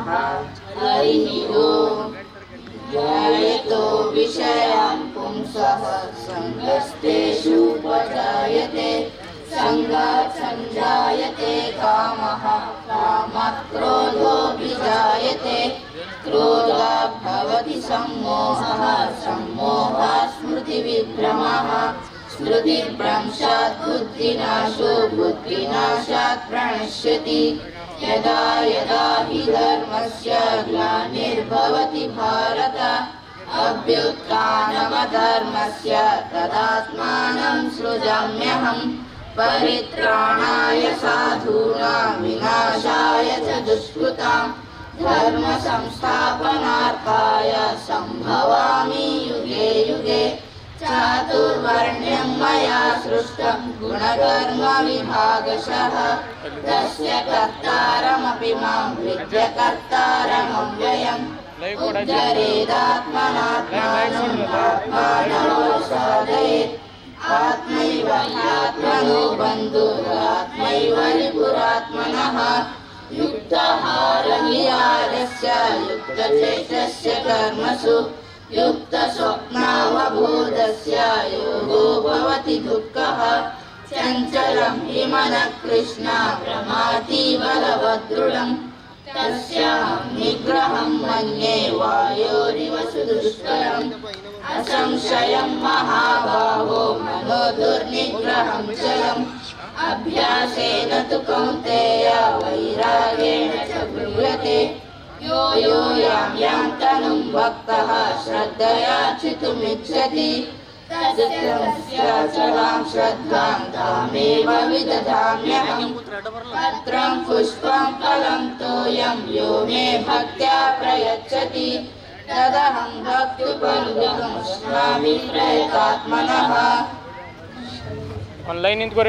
हरिः ओम्। ध्यायतो विषयान् पुंसः सङ्गस्तेषुपजायते सङ्गात् सञ्जायते कामः कामात् क्रोधोऽभिजायते क्रोधात् भवति सम्मोहः सम्मोहात् स्मृतिविभ्रमः स्मृतिभ्रंशात् बुद्धिनाशो बुद्धिनाशात् प्रणश्यति यदा यदा हि धर्मस्य ग्लानिर्भवति भारत अभ्युत्थानमधर्मस्य तदात्मानं सृजाम्यहम् परित्राणाय साधूनां विनाशाय च दुष्कृतां धर्म संस्थापनार्थाय सम्भवामि युगे युगे चातुर्वर्ण्यं मया सृष्टं गुणकर्म विभागशः तस्य कर्तारमपि मां विद्य कर्तारमव्ययम् उद्धरेदात्मनात्मानमवसादयेत् आत्मैव ह्यात्मनो बन्धुरात्मैव रिपुरात्मनः युक्तहारविहारस्य युक्तचेतस्य कर्मसु युक्तस्वप्नावबोधस्य योगो भवति दुःखः चञ्चलं हि मनः कृष्ण प्रमाथि बलवदृढम् तस्याहं निग्रहं मन्ये वायोरिव सुदुष्करम् असंशयं महाबाहो मनो दुर्निग्रहं चलम् अभ्यासेन तु कौन्तेय वैराग्येण च गृह्यते यो यो यां यां तनुं भक्तः श्रद्धया चितुमिच्छति तस्याचलां श्रद्धां तामेव विदधाम्यहम् पत्रं पुष्पं फलं तोयं यो मे भक्त्या प्रयच्छति तदहं भक्तिपरिदुःखमश्नामि प्रयतात्मनः। ऑनलाइन निंतु